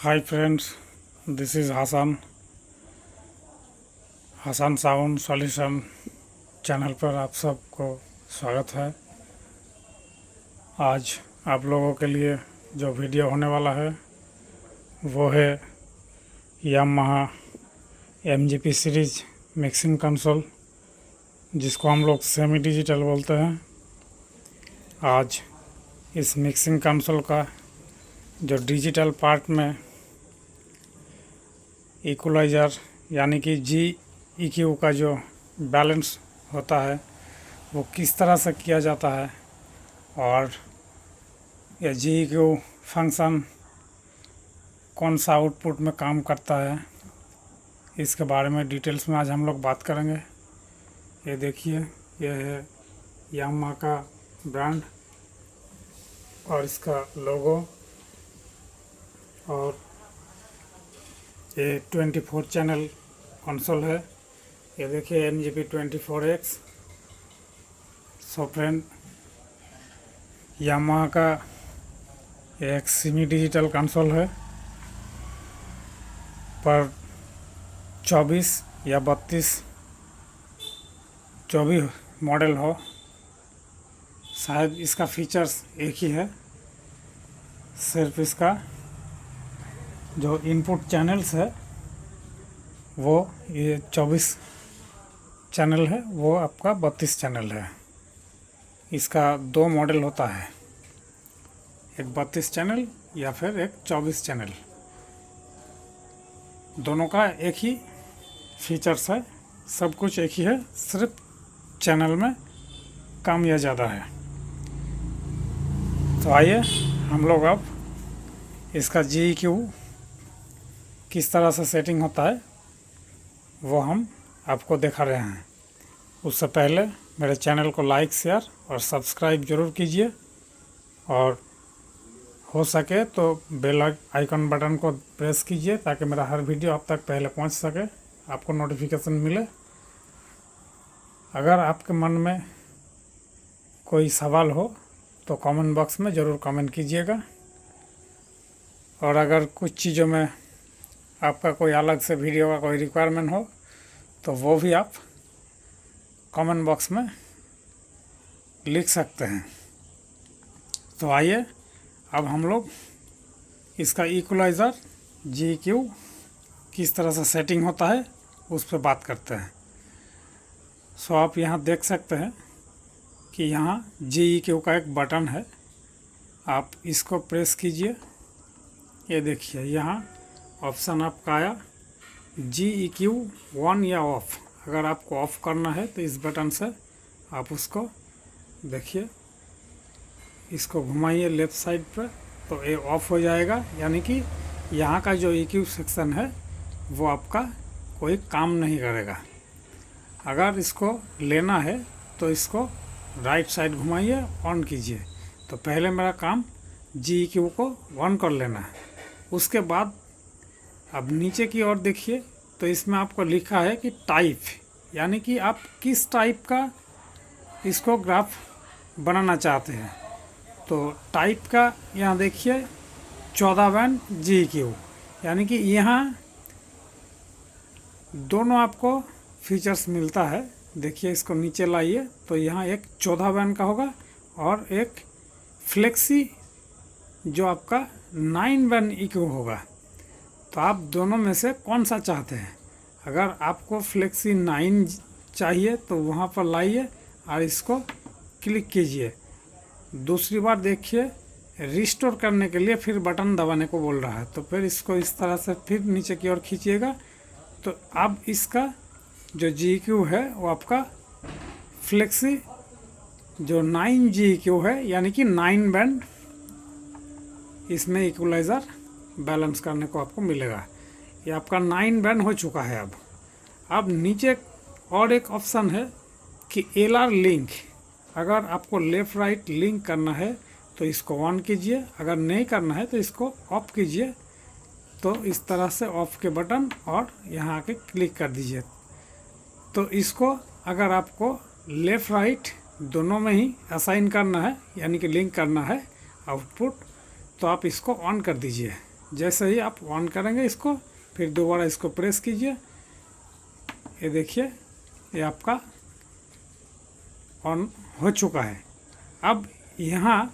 Hi friends, this is Hasan Sound Solution channel पर आप सबको स्वागत है। आज आप लोगों के लिए जो वीडियो होने वाला है वो है Yamaha MGP series mixing console, जिसको हम लोग सेमी डिजिटल बोलते हैं। आज इस मिक्सिंग कंसोल का जो डिजिटल पार्ट में इक्वलाइज़र यानी कि GEQ का जो बैलेंस होता है वो किस तरह से किया जाता है और यह GEQ फंक्शन कौन सा आउटपुट में काम करता है, इसके बारे में डिटेल्स में आज हम लोग बात करेंगे। ये देखिए, यह है यामाहा का ब्रांड और इसका लोगो, और ये 24 चैनल कंसोल है। ये देखिए MGP 24X। So friend, Yamaha का एक सेमी डिजिटल कंसोल है, पर 24 या 32 जो भी मॉडल हो, शायद इसका फीचर्स एक ही है। सिर्फ इसका जो इनपुट चैनल्स है वो ये 24 चैनल है, वो आपका 32 चैनल है। इसका दो मॉडल होता है, एक 32 चैनल या फिर एक 24 चैनल। दोनों का एक ही फीचर्स है, सब कुछ एक ही है, सिर्फ चैनल में कम या ज़्यादा है। तो आइए हम लोग अब इसका GEQ किस तरह से सेटिंग होता है वो हम आपको दिखा रहे हैं। उससे पहले मेरे चैनल को लाइक, शेयर और सब्सक्राइब ज़रूर कीजिए, और हो सके तो बेल आइकन बटन को प्रेस कीजिए ताकि मेरा हर वीडियो आप तक पहले पहुंच सके, आपको नोटिफिकेशन मिले। अगर आपके मन में कोई सवाल हो तो कमेंट बॉक्स में ज़रूर कमेंट कीजिएगा, और अगर कुछ चीज़ों में आपका कोई अलग से वीडियो का कोई रिक्वायरमेंट हो तो वो भी आप कमेंट बॉक्स में लिख सकते हैं। तो आइए अब हम लोग इसका इक्वलाइज़र GEQ किस तरह से सेटिंग होता है उस पर बात करते हैं। सो आप यहाँ देख सकते हैं कि यहाँ GEQ का एक बटन है, आप इसको प्रेस कीजिए। ये देखिए, यहाँ ऑप्शन आपका आया GEQ ऑन या ऑफ। अगर आपको ऑफ़ करना है तो इस बटन से आप उसको देखिए, इसको घुमाइए लेफ़्ट साइड पर तो ये ऑफ़ हो जाएगा, यानी कि यहाँ का जो EQ सेक्शन है वो आपका कोई काम नहीं करेगा। अगर इसको लेना है तो इसको राइट साइड घुमाइए, ऑन कीजिए। तो पहले मेरा काम GEQ को ऑन कर लेना है। उसके बाद अब नीचे की ओर देखिए, तो इसमें आपको लिखा है कि टाइप, यानी कि आप किस टाइप का इसको ग्राफ बनाना चाहते हैं। तो टाइप का यहाँ देखिए 14 बैंड GEQ, यानी कि यहाँ दोनों आपको फीचर्स मिलता है। देखिए, इसको नीचे लाइए तो यहाँ एक 14 बैंड का होगा और एक फ्लेक्सी जो आपका 9 बैंड EQ होगा। तो आप दोनों में से कौन सा चाहते हैं? अगर आपको फ्लेक्सी 9 चाहिए तो वहाँ पर लाइए और इसको क्लिक कीजिए। दूसरी बार देखिए, रिस्टोर करने के लिए फिर बटन दबाने को बोल रहा है, तो फिर इसको इस तरह से फिर नीचे की ओर खींचिएगा। तो अब इसका जो GEQ है वो आपका फ्लेक्सी जो 9 GEQ है, यानी कि 9 बैंड इसमें इक्वलाइज़र बैलेंस करने को आपको मिलेगा। ये आपका 9 बैंड हो चुका है। अब नीचे और एक ऑप्शन है कि LR लिंक। अगर आपको लेफ़्ट राइट लिंक करना है तो इसको ऑन कीजिए, अगर नहीं करना है तो इसको ऑफ कीजिए। तो इस तरह से ऑफ के बटन और यहाँ आके क्लिक कर दीजिए। तो इसको अगर आपको लेफ़्ट राइट दोनों में ही असाइन करना है, यानी कि लिंक करना है आउटपुट, तो आप इसको ऑन कर दीजिए। जैसे ही आप ऑन करेंगे इसको, फिर दोबारा इसको प्रेस कीजिए, ये देखिए ये आपका ऑन हो चुका है। अब यहाँ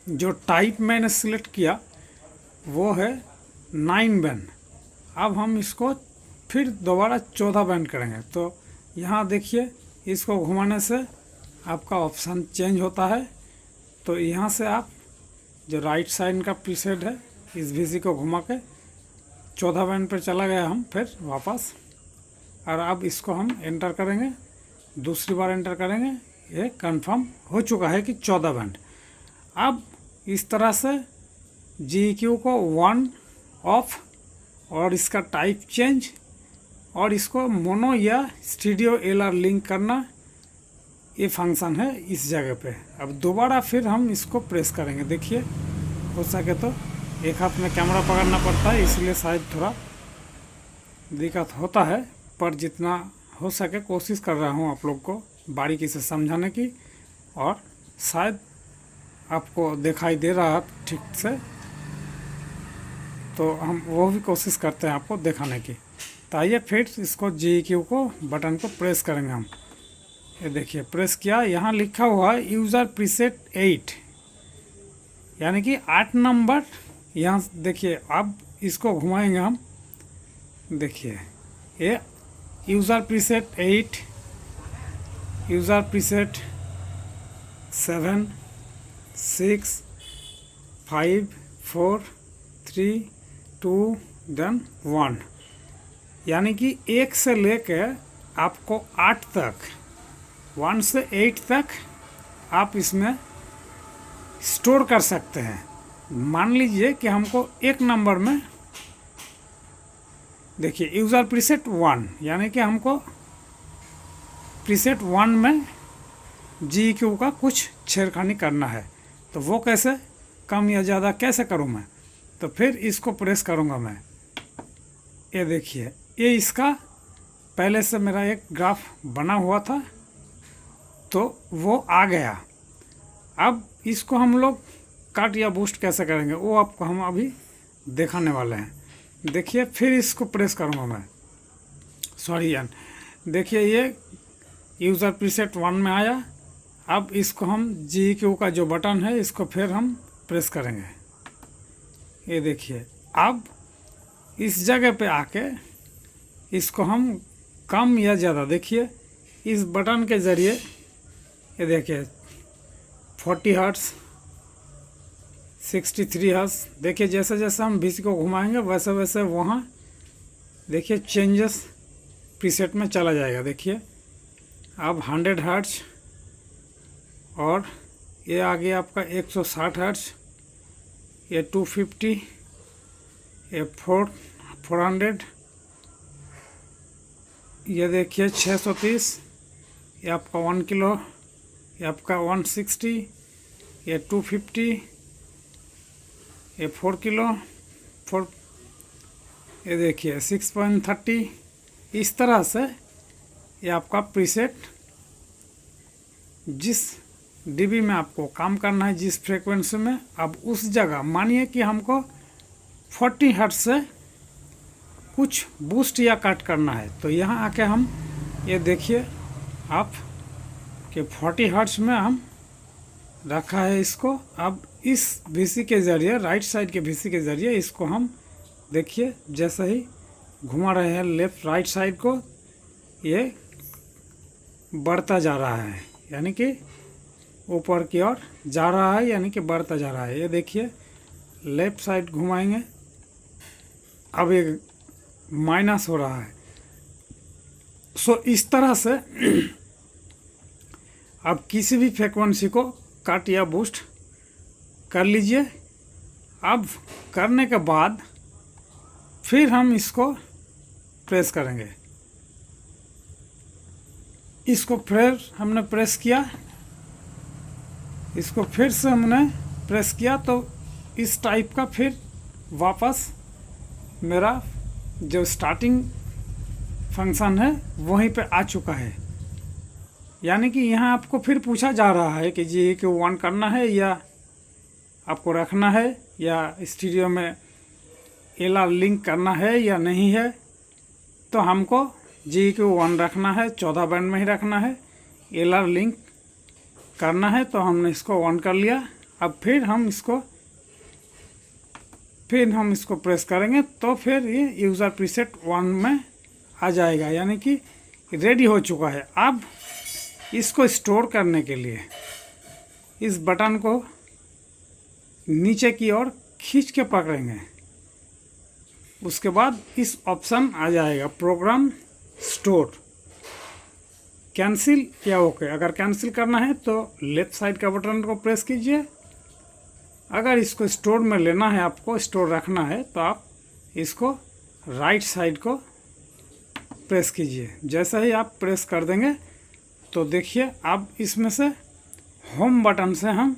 जो टाइप मैंने सिलेक्ट किया वो है 9 बैंड। अब हम इसको फिर दोबारा 14 बैंड करेंगे। तो यहाँ देखिए इसको घुमाने से आपका ऑप्शन चेंज होता है। तो यहाँ से आप जो राइट साइड का प्रीसेट है इस VC को घुमा के 14 बैंड पर चला गया हम फिर वापस। और अब इसको हम एंटर करेंगे, दूसरी बार एंटर करेंगे, ये कंफर्म हो चुका है कि 14 बैंड। अब इस तरह से GEQ को 1 ऑफ और इसका टाइप चेंज और इसको मोनो या स्टीरियो LR लिंक करना, ये फंक्शन है इस जगह पे। अब दोबारा फिर हम इसको प्रेस करेंगे। देखिए हो सके तो एक हाथ में कैमरा पकड़ना पड़ता है, इसलिए शायद थोड़ा दिक्कत होता है, पर जितना हो सके कोशिश कर रहा हूँ आप लोग को बारीकी से समझाने की, और शायद आपको दिखाई दे रहा ठीक से, तो हम वो भी कोशिश करते हैं आपको दिखाने की। तो आइए फिर इसको GEQ को बटन को प्रेस करेंगे हम। ये देखिए प्रेस किया, यहाँ लिखा हुआ है यूज़र प्रीसेट 8, यानी कि 8 नंबर। यहाँ देखिए अब इसको घुमाएंगे हम, देखिए ये user preset 8, user preset 7, 6, 5, 4, 3, 2, then 1, यानी कि 1 से लेके आपको 8 तक, 1 से 8 तक आप इसमें स्टोर कर सकते हैं। मान लीजिए कि हमको एक नंबर में, देखिए यूज़र प्रीसेट 1, यानी कि हमको प्रीसेट 1 में GEQ का कुछ छेड़खानी करना है। तो वो कैसे, कम या ज़्यादा कैसे करूँ मैं? तो फिर इसको प्रेस करूँगा मैं। ये देखिए ये इसका पहले से मेरा एक ग्राफ बना हुआ था, तो वो आ गया। अब इसको हम लोग कट या बूस्ट कैसे करेंगे वो आपको हम अभी दिखाने वाले हैं। देखिए फिर इसको प्रेस करूँगा मैं, सॉरी यार, देखिए ये यूज़र प्रीसेट 1 में आया। अब इसको हम GEQ का जो बटन है इसको फिर हम प्रेस करेंगे। ये देखिए अब इस जगह पे आके इसको हम कम या ज़्यादा, देखिए इस बटन के ज़रिए, ये देखिए 40 हर्ट्ज़, 63 हर्ट्ज़, देखिए जैसे जैसे हम VC को घुमाएंगे वैसे वैसे वहाँ देखिए चेंजेस प्रीसेट में चला जाएगा। देखिए अब 100 हर्ट्ज़, और ये आ गया आपका 160 हर्ट्ज़, ये 250, ये 400, ये देखिए 630, ये आपका 1 किलो, ये आपका 160, ये 250, ये 4 किलो, 4, ये देखिए 6.30। इस तरह से ये आपका प्रीसेट जिस डीबी में आपको काम करना है, जिस फ्रीक्वेंसी में, अब उस जगह मानिए कि हमको 40 हर्ट्ज से कुछ बूस्ट या कट करना है, तो यहाँ आके हम ये देखिए आप कि 40 हर्ट्ज में हम रखा है इसको। अब इस VC के ज़रिए, राइट साइड के VC के ज़रिए इसको हम देखिए जैसे ही घुमा रहे हैं लेफ़्ट राइट साइड को, ये बढ़ता जा रहा है, यानी कि ऊपर की ओर जा रहा है, यानी कि बढ़ता जा रहा है। ये देखिए लेफ़्ट साइड घुमाएंगे, अब ये माइनस हो रहा है। सो इस तरह से अब किसी भी फ्रीक्वेंसी को कट या बूस्ट कर लीजिए। अब करने के बाद फिर हम इसको प्रेस करेंगे। इसको फिर हमने प्रेस किया, इसको फिर से हमने प्रेस किया, तो इस टाइप का फिर वापस मेरा जो स्टार्टिंग फंक्शन है वहीं पे आ चुका है। यानी कि यहाँ आपको फिर पूछा जा रहा है कि GEQ 1 करना है या आपको रखना है या स्टीरियो में LR लिंक करना है या नहीं है, तो हमको GEQ1 रखना है, 14 बैंड में ही रखना है। LR लिंक करना है तो हमने इसको ऑन कर लिया। अब फिर हम इसको प्रेस करेंगे तो फिर ये यूज़र प्रीसेट 1 में आ जाएगा, यानी कि रेडी हो चुका है। अब इसको स्टोर करने के लिए इस बटन को नीचे की ओर खींच के पकड़ेंगे। उसके बाद इस ऑप्शन आ जाएगा प्रोग्राम स्टोर, कैंसिल या ओके। अगर कैंसिल करना है तो लेफ्ट साइड का बटन को प्रेस कीजिए। अगर इसको स्टोर में लेना है, आपको स्टोर रखना है, तो आप इसको राइट साइड को प्रेस कीजिए। जैसे ही आप प्रेस कर देंगे तो देखिए अब इसमें से होम बटन से हम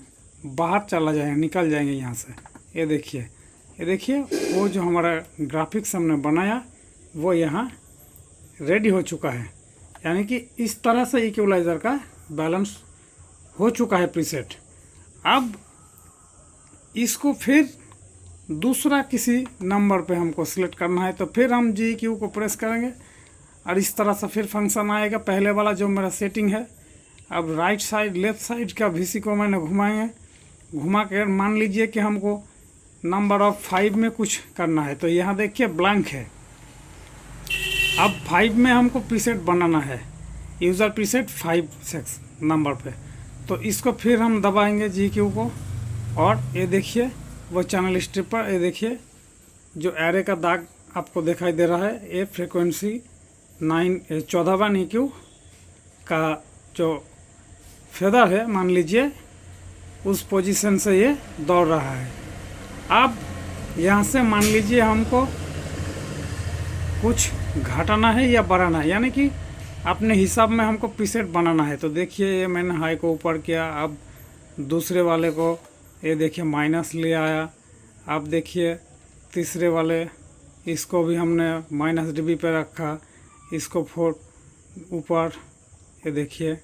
बाहर चला जाएंगे, निकल जाएंगे यहाँ से। ये देखिए वो जो हमारा ग्राफिक्स हमने बनाया वो यहाँ रेडी हो चुका है। यानी कि इस तरह से इक्वलाइज़र का बैलेंस हो चुका है प्रीसेट। अब इसको फिर दूसरा किसी नंबर पे हमको सिलेक्ट करना है, तो फिर हम GEQ को प्रेस करेंगे और इस तरह से फिर फंक्शन आएगा। पहले वाला जो मेरा सेटिंग है, अब राइट साइड लेफ्ट साइड का VC को मैंने घुमा कर मान लीजिए कि हमको नंबर ऑफ 5 में कुछ करना है, तो यहाँ देखिए ब्लैंक है। अब 5 में हमको प्रीसेट बनाना है, यूज़र प्रीसेट 5 नंबर पे, तो इसको फिर हम दबाएंगे GEQ को। और ये देखिए वो चैनल स्ट्रिपर, ये देखिए जो एरे का दाग आपको दिखाई दे रहा है, ये फ्रीक्वेंसी 14वां EQ का जो फेदर है, मान लीजिए उस पोजीशन से ये दौड़ रहा है। अब यहाँ से मान लीजिए हमको कुछ घटाना है या बढ़ाना है, यानी कि अपने हिसाब में हमको प्रीसेट बनाना है। तो देखिए ये मैंने हाई को ऊपर किया, अब दूसरे वाले को ये देखिए माइनस ले आया। अब देखिए तीसरे वाले इसको भी हमने -dB पे रखा, इसको 4 ऊपर। ये देखिए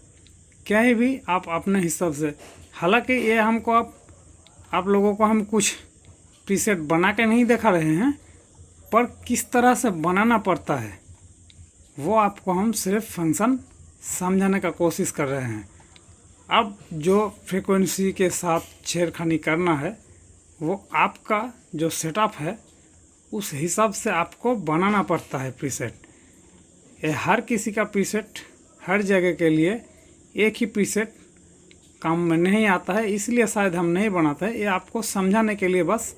कहीं भी आप अपने हिसाब से, हालांकि ये हमको आप लोगों को हम कुछ प्रीसेट बना के नहीं दिखा रहे हैं, पर किस तरह से बनाना पड़ता है वो आपको हम सिर्फ फंक्शन समझाने का कोशिश कर रहे हैं। अब जो फ्रीक्वेंसी के साथ छेड़खानी करना है वो आपका जो सेटअप है उस हिसाब से आपको बनाना पड़ता है प्रीसेट। ये हर किसी का प्रीसेट हर जगह के लिए एक ही प्रीसेट काम में नहीं आता है, इसलिए शायद हम नहीं बनाते हैं। ये आपको समझाने के लिए बस।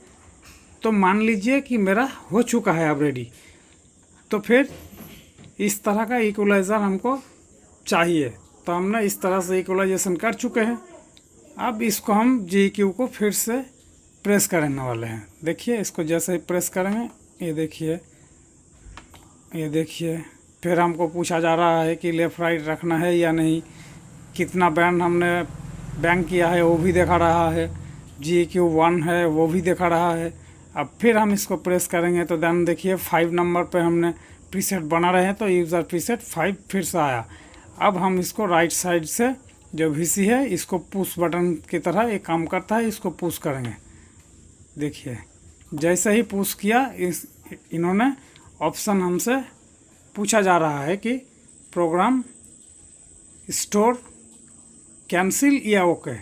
तो मान लीजिए कि मेरा हो चुका है अब रेडी, तो फिर इस तरह का इक्वलाइज़र हमको चाहिए, तो हमने इस तरह से इक्वलाइजेशन कर चुके हैं। अब इसको हम GEQ को फिर से प्रेस करने वाले हैं। देखिए इसको जैसे ही प्रेस करेंगे, ये देखिए फिर हमको पूछा जा रहा है कि लेफ़्ट राइट रखना है या नहीं, कितना बैंड हमने बैंक किया है वो भी दिखा रहा है, GEQ1 है वो भी दिखा रहा है। अब फिर हम इसको प्रेस करेंगे तो देन देखिए 5 नंबर पे हमने प्रीसेट बना रहे हैं, तो यूज़र प्रीसेट 5 फिर से आया। अब हम इसको राइट साइड से जो VC है इसको पुश बटन की तरह एक काम करता है, इसको पुश करेंगे। देखिए जैसे ही पुश किया, इन्होंने ऑप्शन हमसे पूछा जा रहा है कि प्रोग्राम स्टोर कैंसिल या ओके,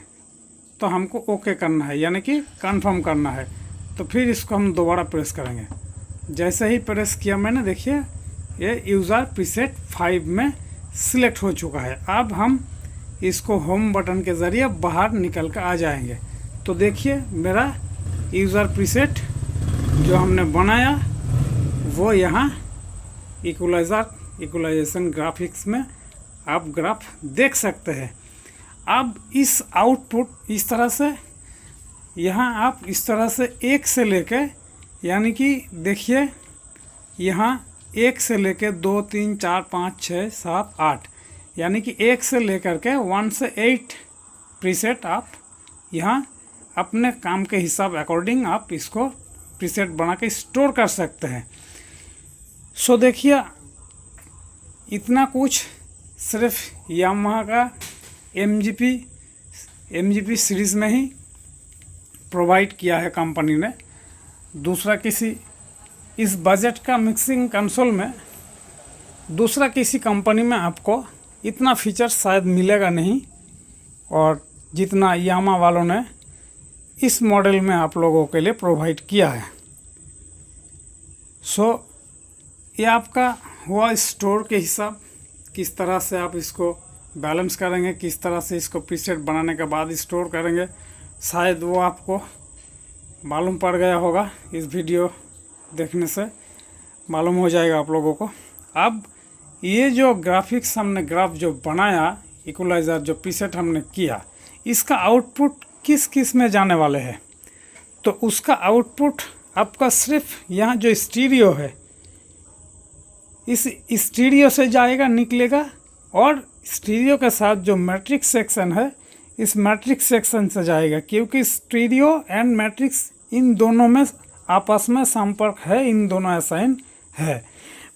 तो हमको ओके करना है, यानी कि कंफर्म करना है। तो फिर इसको हम दोबारा प्रेस करेंगे। जैसे ही प्रेस किया मैंने, देखिए ये यूज़र प्रीसेट 5 में सिलेक्ट हो चुका है। अब हम इसको होम बटन के ज़रिए बाहर निकल कर आ जाएंगे। तो देखिए मेरा यूज़र प्रीसेट जो हमने बनाया वो यहाँ इक्वलाइजेशन ग्राफिक्स में आप ग्राफ देख सकते हैं। अब इस आउटपुट इस तरह से, यहाँ आप इस तरह से 1 से लेके, यानी कि देखिए यहाँ 1 से लेके 2 3 4 5 6 7 8, यानी कि 1 से लेकर के 1 से 8 प्रीसेट आप यहाँ अपने काम के हिसाब अकॉर्डिंग आप इसको प्रीसेट बना के स्टोर कर सकते हैं। सो देखिए इतना कुछ सिर्फ यामाहा का MGP सीरीज़ में ही प्रोवाइड किया है कंपनी ने। दूसरा किसी इस बजट का मिक्सिंग कंसोल में दूसरा किसी कंपनी में आपको इतना फीचर शायद मिलेगा नहीं, और जितना यामा वालों ने इस मॉडल में आप लोगों के लिए प्रोवाइड किया है। ये आपका हुआ स्टोर के हिसाब, किस तरह से आप इसको बैलेंस करेंगे, किस तरह से इसको प्रीसेट बनाने के बाद स्टोर करेंगे, शायद वो आपको मालूम पड़ गया होगा। इस वीडियो देखने से मालूम हो जाएगा आप लोगों को। अब ये जो ग्राफिक्स हमने ग्राफ जो बनाया, इक्वलाइज़र जो प्रीसेट हमने किया, इसका आउटपुट किस किस में जाने वाले हैं, तो उसका आउटपुट आपका सिर्फ यहाँ जो स्टीरियो है, इस स्टीरियो से जाएगा, निकलेगा, और स्टीरियो के साथ जो मैट्रिक्स सेक्शन है, इस मैट्रिक्स सेक्शन से जाएगा, क्योंकि स्टीरियो एंड मैट्रिक्स इन दोनों में आपस में संपर्क है, इन दोनों असाइन है।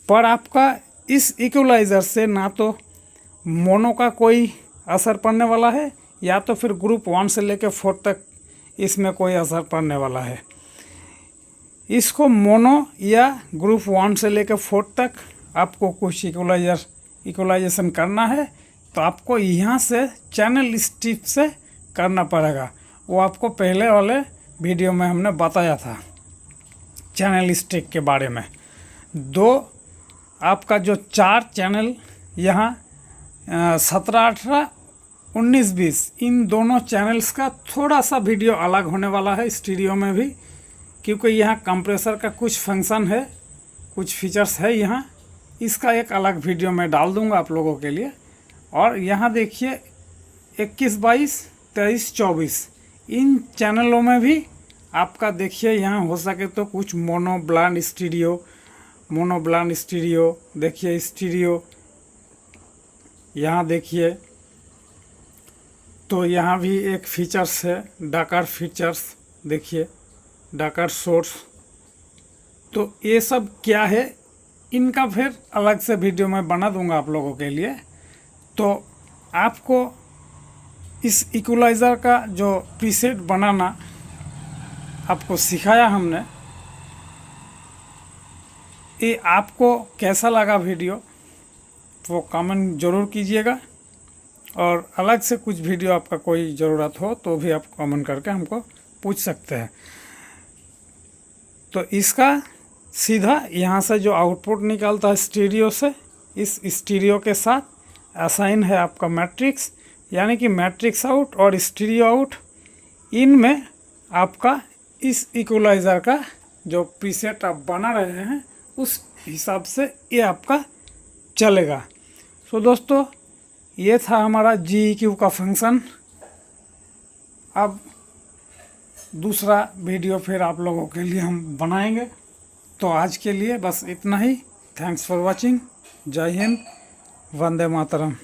पर आपका इस इक्वलाइज़र से ना तो मोनो का कोई असर पड़ने वाला है, या तो फिर ग्रुप 1 से लेकर 4 तक इसमें कोई असर पड़ने वाला है। इसको मोनो या ग्रुप 1 से लेकर 4 तक आपको कुछ इक्वलाइजेशन करना है, तो आपको यहाँ से चैनल स्ट्रिप से करना पड़ेगा। वो आपको पहले वाले वीडियो में हमने बताया था चैनल स्ट्रिप के बारे में। आपका जो 4 चैनल यहाँ 17, 18, 19, 20 इन दोनों चैनल्स का थोड़ा सा वीडियो अलग होने वाला है स्टीरियो में भी, क्योंकि यहाँ कंप्रेसर का कुछ फंक्शन है, कुछ फीचर्स है यहाँ। इसका एक अलग वीडियो मैं डाल दूँगा आप लोगों के लिए। और यहाँ देखिए 21, 22, 23, 24 इन चैनलों में भी आपका देखिए यहाँ हो सके तो कुछ मोनो ब्लांड स्टीरियो देखिए, स्टीरियो यहाँ देखिए, तो यहाँ भी एक फीचर्स है डाकर फीचर्स, देखिए डाकर सोर्स। तो ये सब क्या है, इनका फिर अलग से वीडियो मैं बना दूंगा आप लोगों के लिए। तो आपको इस इक्वलाइज़र का जो प्रीसेट बनाना आपको सिखाया हमने, ये आपको कैसा लगा वीडियो वो कमेंट ज़रूर कीजिएगा। और अलग से कुछ वीडियो आपका कोई ज़रूरत हो तो भी आप कमेंट करके हमको पूछ सकते हैं। तो इसका सीधा यहाँ से जो आउटपुट निकलता है स्टीरियो से, इस स्टीरियो के साथ असाइन है आपका मैट्रिक्स, यानी कि मैट्रिक्स आउट और स्टीरियो आउट। इनमें आपका इस इक्वलाइज़र का जो प्रीसेट आप बना रहे हैं उस हिसाब से ये आपका चलेगा। तो दोस्तों ये था हमारा GEQ का फंक्शन। अब दूसरा वीडियो फिर आप लोगों के लिए हम बनाएंगे। तो आज के लिए बस इतना ही। Thanks for watching. जय हिंद, वंदे मातरम।